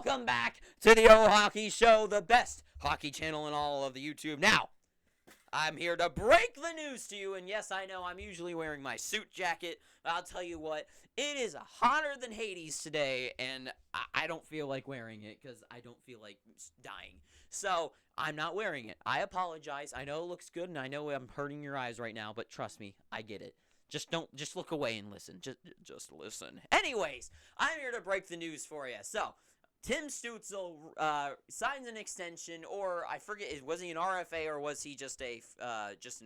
Welcome back to the O Hockey Show, the best hockey channel in all of the YouTube. Now, I'm here to break the news to you, and yes, I know I'm usually wearing my suit jacket, but I'll tell you what, it is hotter than Hades today, and I don't feel like wearing it because I don't feel like dying. So, I'm not wearing it. I apologize. I know it looks good, and I know I'm hurting your eyes right now, but trust me, I get it. Just look away and listen. Just listen. Anyways, I'm here to break the news for you. So, Tim Stutzle signs an extension, or I forget, was he an RFA or was he just an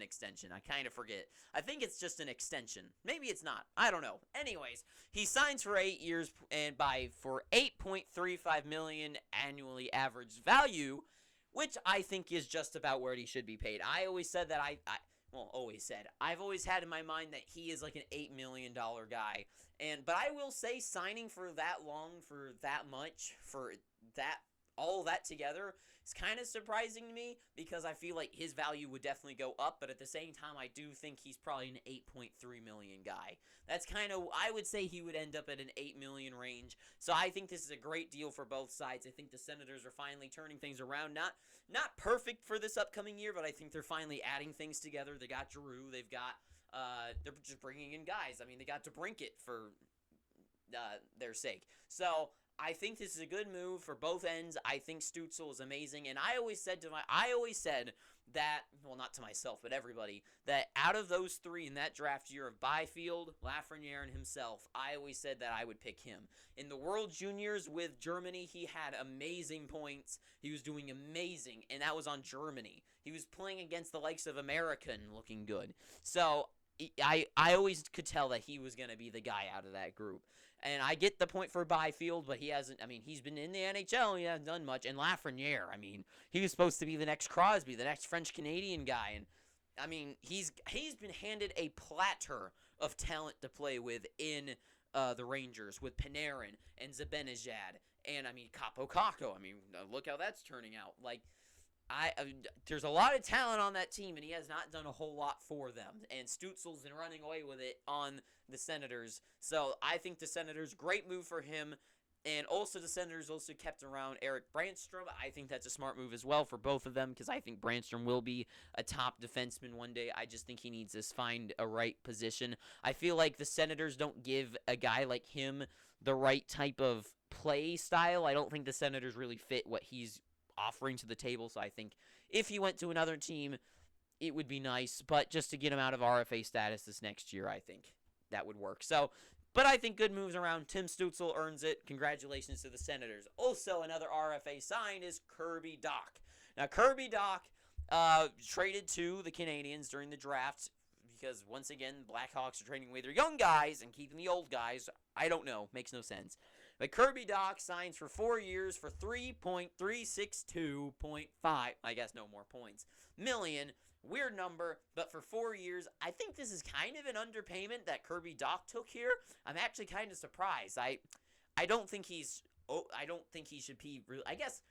extension? I kind of forget. I think it's just an extension. Maybe it's not. I don't know. Anyways, he signs for 8 years and for $8.35 million annually average value, which I think is just about where he should be paid. I always said that I've always had in my mind that he is like an $8 million guy. But I will say signing for that long, for that much, for that, all that together is kind of surprising to me because I feel like his value would definitely go up. But at the same time, I do think he's probably an $8.3 million guy. That's kind of, I would say he would end up at an $8 million range. So I think this is a great deal for both sides. I think the Senators are finally turning things around. Not perfect for this upcoming year, but I think they're finally adding things together. They got Giroux. They've got, they're just bringing in guys. I mean, they got DeBrincat for their sake. So I think this is a good move for both ends. I think Stutzle is amazing, and I always said that, well, not to myself, but everybody, that out of those three in that draft year of Byfield, Lafreniere, and himself, I always said that I would pick him. In the World Juniors with Germany, he had amazing points. He was doing amazing, and that was on Germany. He was playing against the likes of America and looking good. So I always could tell that he was going to be the guy out of that group. And I get the point for Byfield, but he hasn't, I mean, he's been in the NHL, he hasn't done much. And Lafreniere, I mean, he was supposed to be the next Crosby, the next French-Canadian guy. And, I mean, he's been handed a platter of talent to play with in the Rangers with Panarin and Zibanejad. And, I mean, Capo Caco. I mean, look how that's turning out. Like, there's a lot of talent on that team, and he has not done a whole lot for them. And Stutzle's been running away with it on the Senators. So I think the Senators, great move for him. And also the Senators also kept around Eric Brantstrom. I think that's a smart move as well for both of them because I think Brantstrom will be a top defenseman one day. I just think he needs to find a right position. I feel like the Senators don't give a guy like him the right type of play style. I don't think the Senators really fit what he's offering to the table, so I think if he went to another team, it would be nice, but just to get him out of RFA status this next year, I think that would work. So, but I think good moves around. Tim Stutzle earns it. Congratulations to the Senators. Also, another RFA sign is Kirby Dach. Now, Kirby Dach traded to the Canadiens during the draft because, once again, Blackhawks are trading away their young guys and keeping the old guys. I don't know. Makes no sense. But Kirby Dach signs for 4 years for $3.362.5, I guess no more points, million. Weird number, but for 4 years, I think this is kind of an underpayment that Kirby Dach took here. I'm actually kind of surprised. I don't think he should be really, I guess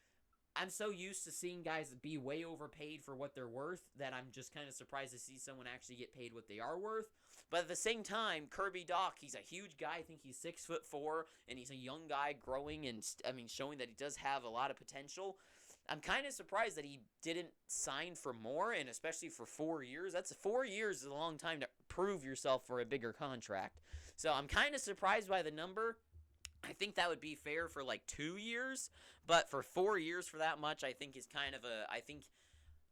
I'm so used to seeing guys be way overpaid for what they're worth that I'm just kind of surprised to see someone actually get paid what they are worth. But at the same time, Kirby Dach, he's a huge guy. I think he's 6'4", and he's a young guy growing and, showing that he does have a lot of potential. I'm kind of surprised that he didn't sign for more, and especially for 4 years. 4 years is a long time to prove yourself for a bigger contract. So I'm kind of surprised by the number. I think that would be fair for like 2 years, but for 4 years for that much, I think is kind of I think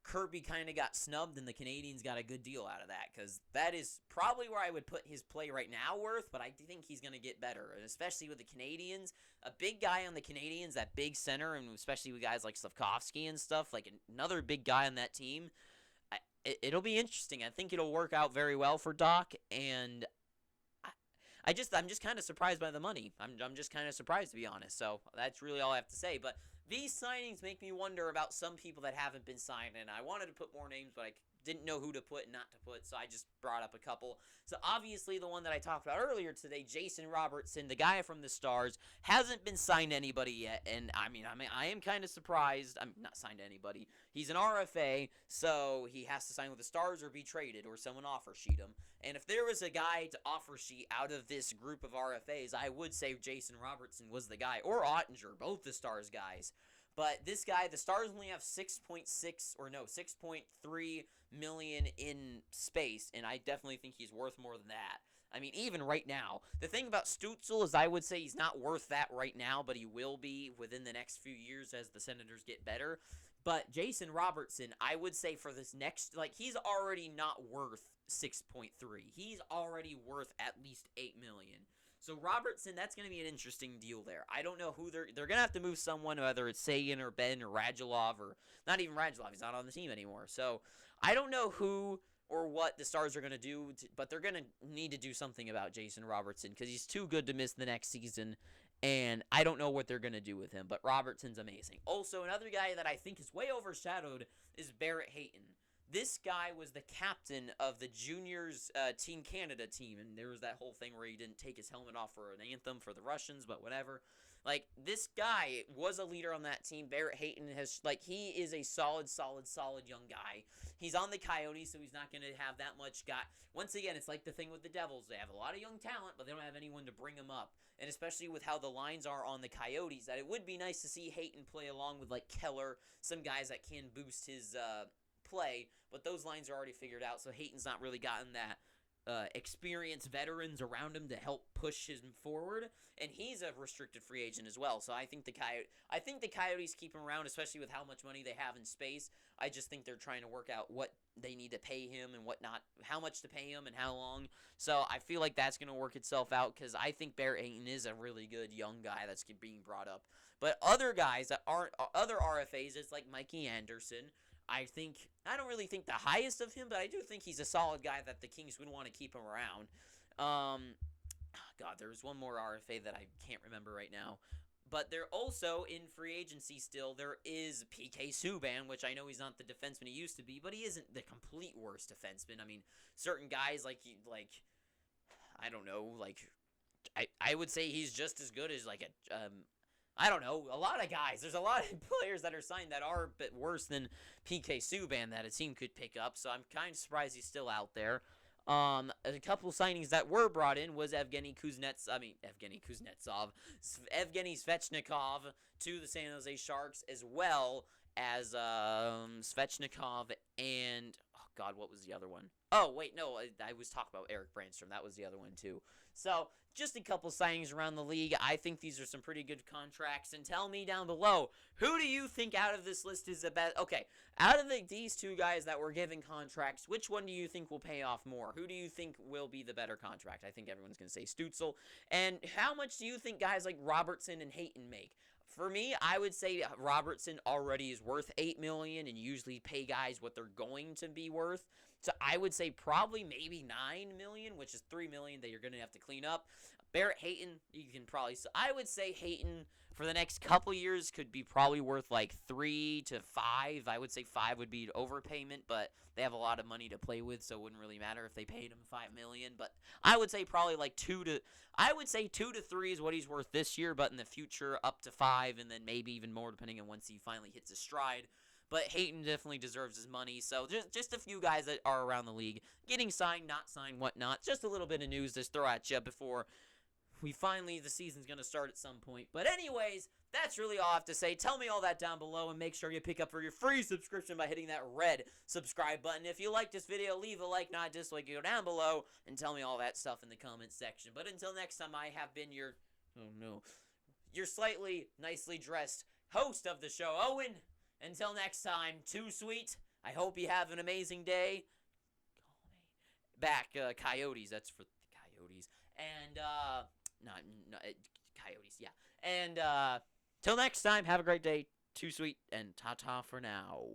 Kirby kind of got snubbed, and the Canadiens got a good deal out of that, because that is probably where I would put his play right now worth, but I think he's going to get better, and especially with the Canadiens. A big guy on the Canadiens, that big center, and especially with guys like Slavkovsky and stuff, like another big guy on that team, it'll be interesting. I think it'll work out very well for Dach, and I'm just kind of surprised by the money. I'm just kind of surprised, to be honest. So that's really all I have to say. But these signings make me wonder about some people that haven't been signed, and I wanted to put more names, but I didn't know who to put and not to put, so I just brought up a couple. So obviously the one that I talked about earlier today, Jason Robertson, the guy from the Stars, hasn't been signed to anybody yet, and I am kind of surprised. I'm not signed to anybody. He's an RFA, so he has to sign with the Stars or be traded, or someone offer sheet him. And if there was a guy to offer sheet out of this group of RFAs, I would say Jason Robertson was the guy, or Ottinger, both the Stars guys. But this guy, the Stars only have 6.3 million in space, and I definitely think he's worth more than that. I mean, even right now, the thing about Stutzle is I would say he's not worth that right now, but he will be within the next few years as the Senators get better. But Jason Robertson, I would say for this next, like, he's already not worth 6.3. He's already worth at least 8 million. So Robertson, that's going to be an interesting deal there. I don't know who they're going to have to move someone, whether it's Sagan or Ben or Radulov, or not even Radulov. He's not on the team anymore. So I don't know who or what the Stars are going to do, but they're going to need to do something about Jason Robertson because he's too good to miss the next season, and I don't know what they're going to do with him, but Robertson's amazing. Also, another guy that I think is way overshadowed is Barrett Hayden. This guy was the captain of the juniors Team Canada team, and there was that whole thing where he didn't take his helmet off for an anthem for the Russians, but whatever. Like, this guy was a leader on that team. Barrett Hayden he is a solid young guy. He's on the Coyotes, so he's not going to have that much guy. Once again, it's like the thing with the Devils. They have a lot of young talent, but they don't have anyone to bring them up. And especially with how the lines are on the Coyotes, that it would be nice to see Hayden play along with, like, Keller, some guys that can boost his play, but those lines are already figured out, so Hayton's not really gotten that experienced veterans around him to help push him forward, and he's a restricted free agent as well. So I think the Coyotes keep him around, especially with how much money they have in space. I just think they're trying to work out what they need to pay him and what not, how much to pay him and how long. So I feel like that's going to work itself out because I think Barrett Hayton is a really good young guy that's being brought up. But other guys that aren't other RFAs, it's like Mikey Anderson. I don't really think the highest of him, but I do think he's a solid guy that the Kings would want to keep him around. God, there's one more RFA that I can't remember right now. But they're also in free agency still. There is PK Subban, which I know he's not the defenseman he used to be, but he isn't the complete worst defenseman. I mean, certain guys I don't know, I would say he's just as good as I don't know, a lot of guys. There's a lot of players that are signed that are a bit worse than PK Subban that a team could pick up, so I'm kind of surprised he's still out there. A couple signings that were brought in was Evgeny Svechnikov to the San Jose Sharks, as well as Svechnikov and, oh God, what was the other one? Oh, wait, no, I was talking about Eric Brantstrom. That was the other one, too. So, just a couple signings around the league. I think these are some pretty good contracts. And tell me down below, who do you think out of this list is the best? Okay, out of these two guys that were given contracts, which one do you think will pay off more? Who do you think will be the better contract? I think everyone's going to say Stutzle. And how much do you think guys like Robertson and Hayton make? For me, I would say Robertson already is worth $8 million and usually pay guys what they're going to be worth. So I would say probably maybe $9 million, which is $3 million that you're going to have to clean up. Barrett Hayden, you can probably, so I would say Hayton for the next couple years could be probably worth like 3 to 5. I would say 5 would be an overpayment, but they have a lot of money to play with, so it wouldn't really matter if they paid him $5 million. But I would say probably like 2 to 3 is what he's worth this year, but in the future up to 5, and then maybe even more depending on once he finally hits his stride. But Hayton definitely deserves his money. So just a few guys that are around the league getting signed, not signed, whatnot. Just a little bit of news to throw at you before the season's going to start at some point. But anyways, that's really all I have to say. Tell me all that down below and make sure you pick up for your free subscription by hitting that red subscribe button. If you like this video, leave a like, not a dislike. Go down below and tell me all that stuff in the comments section. But until next time, I have been your slightly nicely dressed host of the show, Owen. Until next time, too sweet. I hope you have an amazing day. Coyotes. That's for the Coyotes. And, Coyotes, yeah. And, till next time, have a great day. Too sweet. And ta-ta for now.